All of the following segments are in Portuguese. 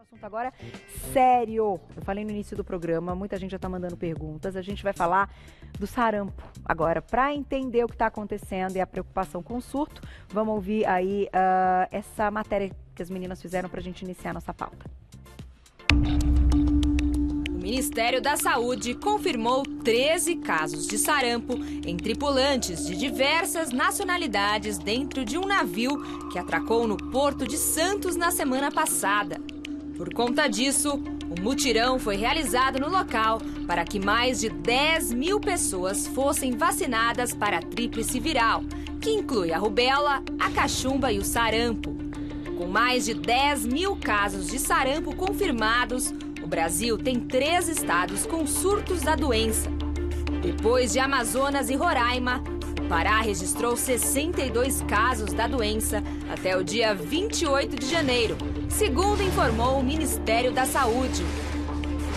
Assunto agora sério. Eu falei no início do programa, muita gente já está mandando perguntas. A gente vai falar do sarampo agora, para entender o que está acontecendo e a preocupação com o surto. Vamos ouvir aí essa matéria que as meninas fizeram para a gente iniciar nossa pauta. O Ministério da Saúde confirmou 13 casos de sarampo em tripulantes de diversas nacionalidades dentro de um navio que atracou no Porto de Santos na semana passada. Por conta disso, um mutirão foi realizado no local para que mais de 10 mil pessoas fossem vacinadas para a tríplice viral, que inclui a rubéola, a cachumba e o sarampo. Com mais de 10 mil casos de sarampo confirmados, o Brasil tem 3 estados com surtos da doença. Depois de Amazonas e Roraima, o Pará registrou 62 casos da doença até o dia 28 de janeiro, segundo informou o Ministério da Saúde.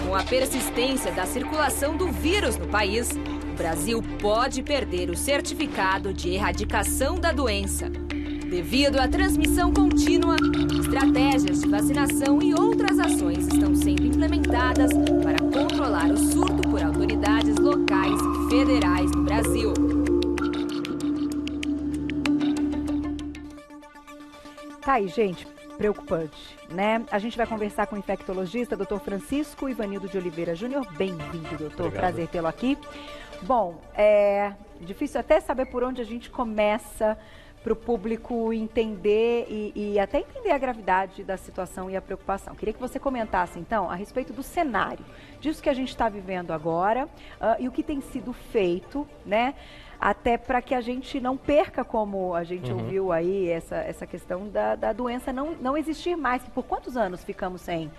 Com a persistência da circulação do vírus no país, o Brasil pode perder o certificado de erradicação da doença. Devido à transmissão contínua, estratégias de vacinação e outras ações estão sendo implementadas para controlar o surto por autoridades locais e federais no Brasil. Tá aí, gente, preocupante, né? A gente vai conversar com o infectologista, Dr. Francisco Ivanildo de Oliveira Júnior. Bem-vindo, doutor. Obrigado. Prazer tê-lo aqui. Bom, é difícil até saber por onde a gente começa para o público entender e até entender a gravidade da situação e a preocupação. Queria que você comentasse, então, a respeito do cenário, disso que a gente está vivendo agora e o que tem sido feito, né? Até para que a gente não perca, como a gente ouviu aí, essa questão da doença não existir mais. Por quantos anos ficamos sem?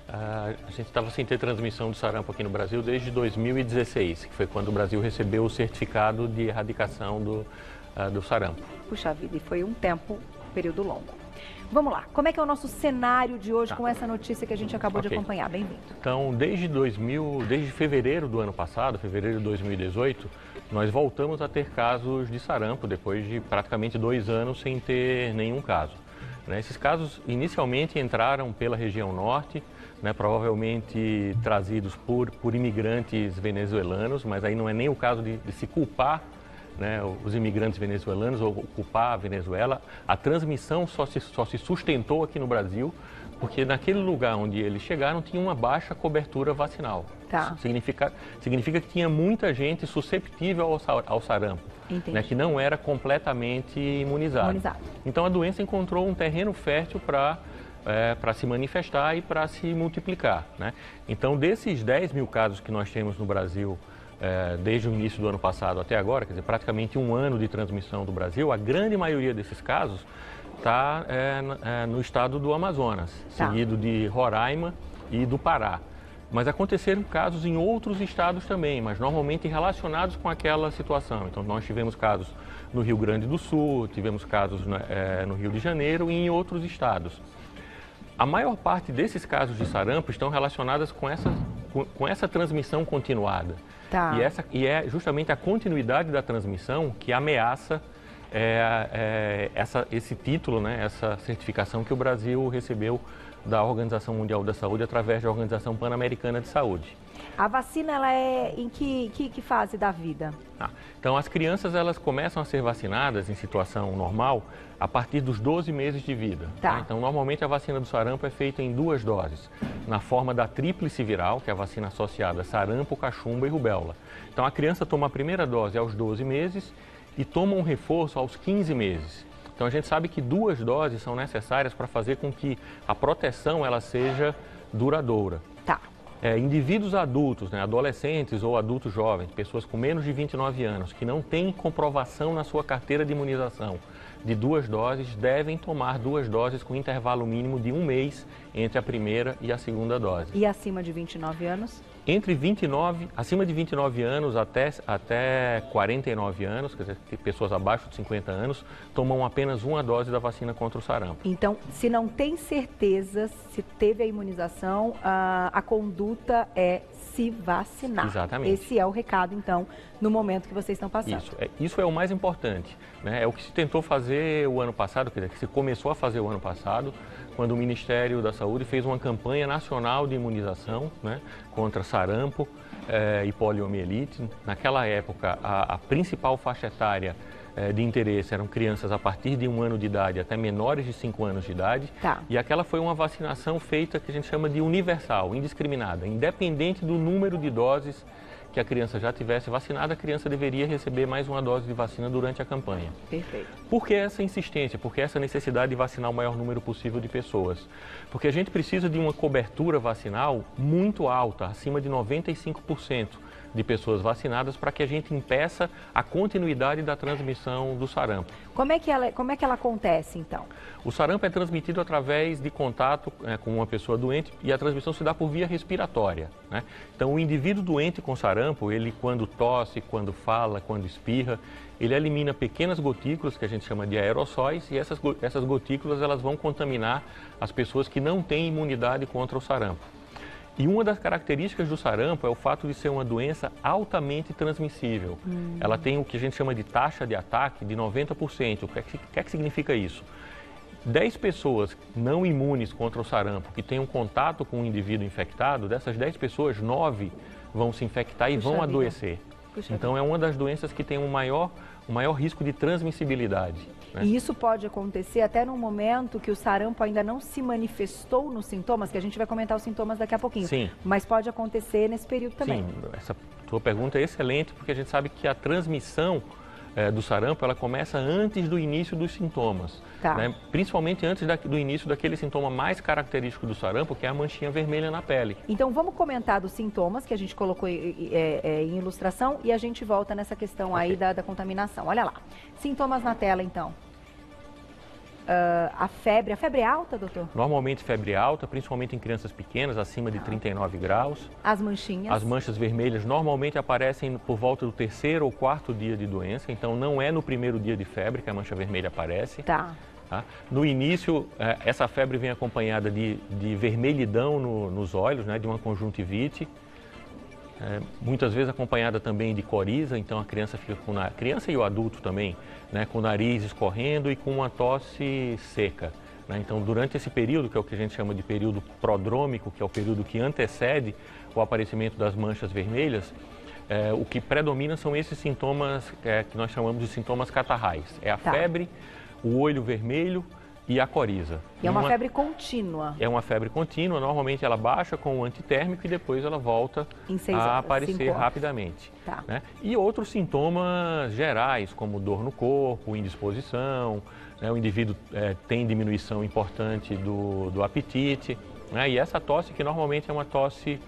A gente estava sem ter transmissão do sarampo aqui no Brasil desde 2016, que foi quando o Brasil recebeu o certificado de erradicação do sarampo. Puxa vida, e foi um período longo. Vamos lá, como é que é o nosso cenário de hoje com essa notícia que a gente acabou de acompanhar? Bem-vindo. Então, desde fevereiro do ano passado, fevereiro de 2018, nós voltamos a ter casos de sarampo depois de praticamente 2 anos sem ter nenhum caso. Esses casos inicialmente entraram pela região norte, provavelmente trazidos por imigrantes venezuelanos, mas aí não é nem o caso de se culpar os imigrantes venezuelanos ou culpar a Venezuela. A transmissão só se sustentou aqui no Brasil porque naquele lugar onde eles chegaram tinha uma baixa cobertura vacinal. Tá. Significa que tinha muita gente susceptível ao sarampo, que não era completamente imunizado. Então a doença encontrou um terreno fértil para se manifestar e para se multiplicar. Então, desses 10 mil casos que nós temos no Brasil desde o início do ano passado até agora, quer dizer, praticamente 1 ano de transmissão do Brasil, a grande maioria desses casos está no estado do Amazonas, seguido de Roraima e do Pará. Mas aconteceram casos em outros estados também, mas normalmente relacionados com aquela situação. Então, nós tivemos casos no Rio Grande do Sul, tivemos casos no Rio de Janeiro e em outros estados. A maior parte desses casos de sarampo estão relacionadas com essa transmissão continuada. Tá. E é justamente a continuidade da transmissão que ameaça esse título, essa certificação que o Brasil recebeu da Organização Mundial da Saúde através da Organização Pan-Americana de Saúde. A vacina, ela é em que fase da vida? Então, as crianças elas começam a ser vacinadas em situação normal a partir dos 12 meses de vida. Então, normalmente a vacina do sarampo é feita em 2 doses, na forma da tríplice viral, que é a vacina associada a sarampo, cachumba e rubéola. Então, a criança toma a primeira dose aos 12 meses e toma um reforço aos 15 meses. Então, a gente sabe que 2 doses são necessárias para fazer com que a proteção ela seja duradoura. Indivíduos adultos, adolescentes ou adultos jovens, pessoas com menos de 29 anos, que não têm comprovação na sua carteira de imunização de 2 doses, devem tomar 2 doses com intervalo mínimo de 1 mês entre a primeira e a segunda dose. E acima de 29 anos? Acima de 29 anos até 49 anos, quer dizer, pessoas abaixo de 50 anos, tomam apenas 1 dose da vacina contra o sarampo. Então, se não tem certeza se teve a imunização, a conduta é se vacinar. Exatamente. Esse é o recado, então, no momento que vocês estão passando. Isso é o mais importante. É o que se tentou fazer fazer o ano passado, quer dizer, que se começou a fazer o ano passado, quando o Ministério da Saúde fez uma campanha nacional de imunização, né, contra sarampo e poliomielite. Naquela época, a principal faixa etária de interesse eram crianças a partir de 1 ano de idade até menores de 5 anos de idade. Tá. E aquela foi uma vacinação feita que a gente chama de universal, indiscriminada, independente do número de doses que a criança já tivesse vacinada, a criança deveria receber mais uma dose de vacina durante a campanha. Perfeito. Por que essa insistência? Por que essa necessidade de vacinar o maior número possível de pessoas? Porque a gente precisa de uma cobertura vacinal muito alta, acima de 95% de pessoas vacinadas, para que a gente impeça a continuidade da transmissão do sarampo. Como é que ela acontece, então? O sarampo é transmitido através de contato com uma pessoa doente e a transmissão se dá por via respiratória, né? Então, o indivíduo doente com sarampo, ele quando tosse, quando fala, quando espirra, ele elimina pequenas gotículas, que a gente chama de aerossóis, e essas gotículas elas vão contaminar as pessoas que não têm imunidade contra o sarampo. E uma das características do sarampo é o fato de ser uma doença altamente transmissível. Ela tem o que a gente chama de taxa de ataque de 90%. O que é que significa isso? 10 pessoas não imunes contra o sarampo que têm um contato com um indivíduo infectado, dessas 10 pessoas, 9 vão se infectar e vão adoecer. Então é uma das doenças que tem o maior risco de transmissibilidade, né? E isso pode acontecer até no momento que o sarampo ainda não se manifestou nos sintomas, que a gente vai comentar os sintomas daqui a pouquinho. Sim. Mas pode acontecer nesse período também. Sim, essa tua pergunta é excelente, porque a gente sabe que a transmissão do sarampo, ela começa antes do início dos sintomas, tá, né? Principalmente antes do início daquele sintoma mais característico do sarampo, que é a manchinha vermelha na pele. Então vamos comentar dos sintomas que a gente colocou em ilustração e a gente volta nessa questão aí da contaminação. Olha lá, sintomas na tela então. A febre é alta, doutor? Normalmente febre alta, principalmente em crianças pequenas, acima de 39 graus. As manchinhas? As manchas vermelhas normalmente aparecem por volta do 3º ou 4º dia de doença, então não é no primeiro dia de febre que a mancha vermelha aparece. Tá. No início, essa febre vem acompanhada de vermelhidão nos olhos, né, de uma conjuntivite. Muitas vezes acompanhada também de coriza, então a criança fica a criança e o adulto também, né, com o nariz escorrendo e com uma tosse seca, né? Então, durante esse período, que é o que a gente chama de período prodrômico, que é o período que antecede o aparecimento das manchas vermelhas, o que predomina são esses sintomas que nós chamamos de sintomas catarrais. É a febre, o olho vermelho e a coriza. E é uma febre contínua? É uma febre contínua, normalmente ela baixa com o antitérmico e depois ela volta a aparecer rapidamente. Tá. Né? E outros sintomas gerais, como dor no corpo, indisposição, né? O indivíduo tem diminuição importante do apetite, né? E essa tosse que normalmente é uma tosse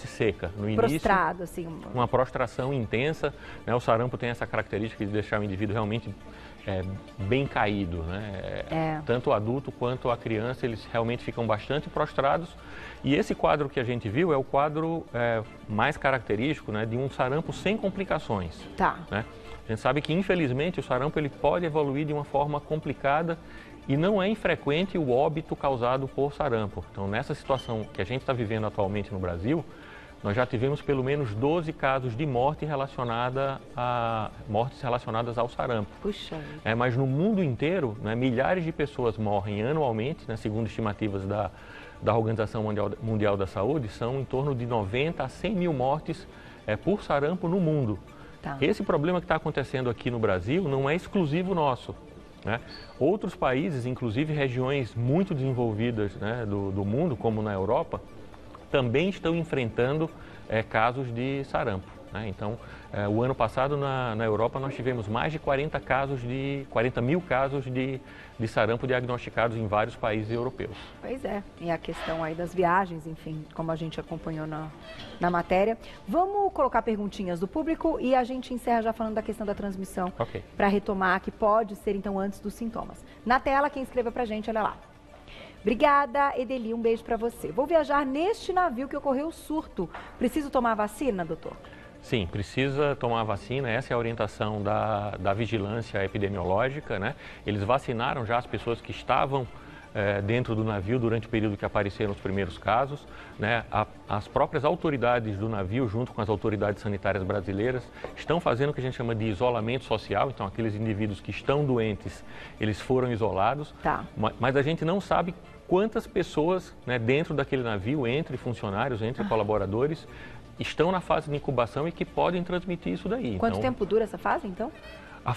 seca. No início, prostrado, assim. Uma prostração intensa, né? O sarampo tem essa característica de deixar o indivíduo realmente bem caído, né? Tanto o adulto quanto a criança, eles realmente ficam bastante prostrados. E esse quadro que a gente viu é o quadro mais característico, né, de um sarampo sem complicações. Tá. Né? A gente sabe que, infelizmente, o sarampo ele pode evoluir de uma forma complicada e não é infrequente o óbito causado por sarampo. Então, nessa situação que a gente está vivendo atualmente no Brasil, nós já tivemos pelo menos 12 casos de mortes relacionadas ao sarampo. Puxa. Mas no mundo inteiro, né, milhares de pessoas morrem anualmente, né, segundo estimativas da Organização Mundial da Saúde, são em torno de 90 a 100 mil mortes por sarampo no mundo. Tá. Esse problema que está acontecendo aqui no Brasil não é exclusivo nosso, né? Outros países, inclusive regiões muito desenvolvidas, né, do mundo, como na Europa, também estão enfrentando casos de sarampo, né? Então, o ano passado na Europa nós tivemos mais de 40 mil casos de sarampo diagnosticados em vários países europeus. Pois é, e a questão aí das viagens, enfim, como a gente acompanhou na matéria. Vamos colocar perguntinhas do público e a gente encerra já falando da questão da transmissão, para retomar, que pode ser então antes dos sintomas. Na tela, quem escreveu pra gente, olha lá. Obrigada, Edeli, um beijo para você. Vou viajar neste navio que ocorreu o surto. Preciso tomar vacina, doutor? Sim, precisa tomar a vacina. Essa é a orientação da vigilância epidemiológica, né? Eles vacinaram já as pessoas que estavam dentro do navio durante o período que apareceram os primeiros casos, né? As próprias autoridades do navio, junto com as autoridades sanitárias brasileiras, estão fazendo o que a gente chama de isolamento social. Então, aqueles indivíduos que estão doentes, eles foram isolados, mas a gente não sabe quantas pessoas, né, dentro daquele navio, entre funcionários, entre colaboradores, estão na fase de incubação e que podem transmitir isso daí. Quanto tempo dura essa fase, então?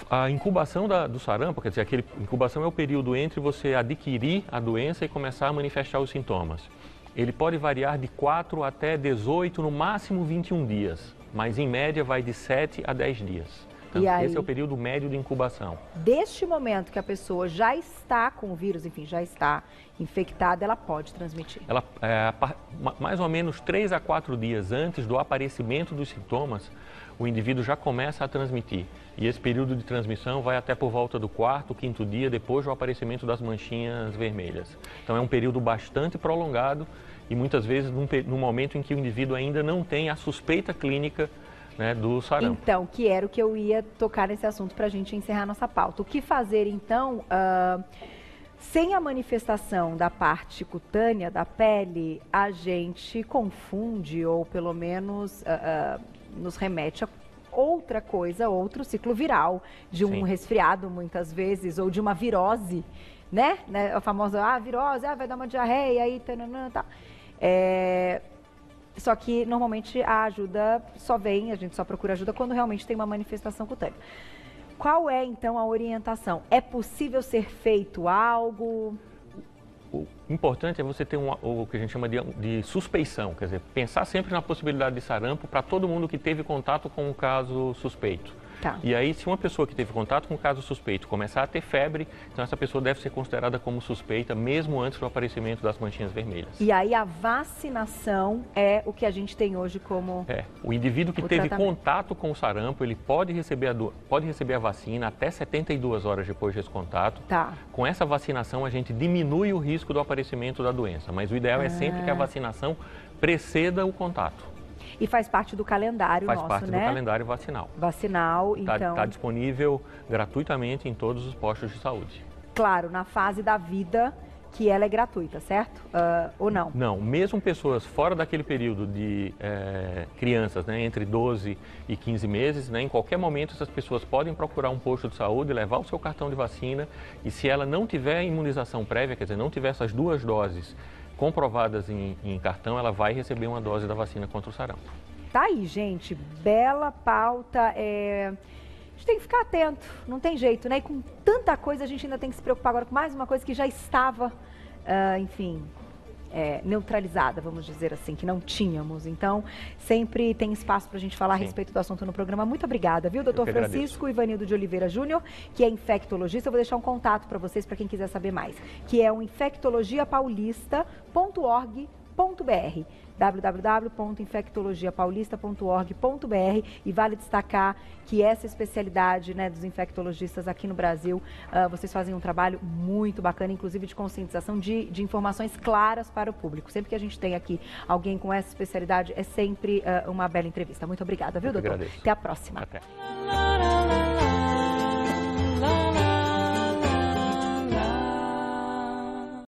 A incubação do sarampo, quer dizer, incubação é o período entre você adquirir a doença e começar a manifestar os sintomas. Ele pode variar de 4 até 18, no máximo 21 dias, mas em média vai de 7 a 10 dias. Então, esse é o período médio de incubação. Deste momento que a pessoa já está com o vírus, enfim, já está infectada, ela pode transmitir? Ela, mais ou menos 3 a 4 dias antes do aparecimento dos sintomas, o indivíduo já começa a transmitir. E esse período de transmissão vai até por volta do 4º, 5º dia depois do aparecimento das manchinhas vermelhas. Então é um período bastante prolongado e muitas vezes num momento em que o indivíduo ainda não tem a suspeita clínica, né, do sarampo. Então, que era o que eu ia tocar nesse assunto para a gente encerrar nossa pauta. O que fazer, então, sem a manifestação da parte cutânea da pele, a gente confunde ou pelo menos nos remete a outra coisa, outro ciclo viral, de um resfriado muitas vezes, ou de uma virose, né? A famosa, virose, vai dar uma diarreia, aí, tá. Só que, normalmente, a ajuda só vem, a gente só procura ajuda quando realmente tem uma manifestação cutânea. Qual é, então, a orientação? É possível ser feito algo? O importante é você ter o que a gente chama de suspeição, quer dizer, pensar sempre na possibilidade de sarampo para todo mundo que teve contato com um caso suspeito. E aí, se uma pessoa que teve contato com um caso suspeito começar a ter febre, então essa pessoa deve ser considerada como suspeita mesmo antes do aparecimento das manchinhas vermelhas. E aí a vacinação é o que a gente tem hoje como o indivíduo que teve contato com o sarampo, ele pode receber a vacina até 72 horas depois desse contato. Com essa vacinação, a gente diminui o risco do aparecimento da doença, mas o ideal é sempre que a vacinação preceda o contato. E faz parte do calendário nosso, né? Faz parte do calendário vacinal. Então... Está disponível gratuitamente em todos os postos de saúde. Claro, na fase da vida que ela é gratuita, certo? Ou não? Não, mesmo pessoas fora daquele período de crianças, né, entre 12 e 15 meses, né, em qualquer momento essas pessoas podem procurar um posto de saúde, levar o seu cartão de vacina e se ela não tiver imunização prévia, quer dizer, não tiver essas 2 doses comprovadas em cartão, ela vai receber uma dose da vacina contra o sarampo. Tá aí, gente, bela pauta. A gente tem que ficar atento, não tem jeito, né? E com tanta coisa a gente ainda tem que se preocupar agora com mais uma coisa que já estava, enfim, neutralizada, vamos dizer assim, que não tínhamos. Então, sempre tem espaço para a gente falar a respeito do assunto no programa. Muito obrigada, viu, doutor Francisco Ivanildo de Oliveira Júnior, que é infectologista. Eu vou deixar um contato para vocês, para quem quiser saber mais, que é o infectologiapaulista.org.br, www.infectologiapaulista.org.br, e vale destacar que essa especialidade, né, dos infectologistas aqui no Brasil, vocês fazem um trabalho muito bacana, inclusive de conscientização de informações claras para o público. Sempre que a gente tem aqui alguém com essa especialidade, é sempre uma bela entrevista. Muito obrigada, viu, doutor? Agradeço. Até a próxima. Até.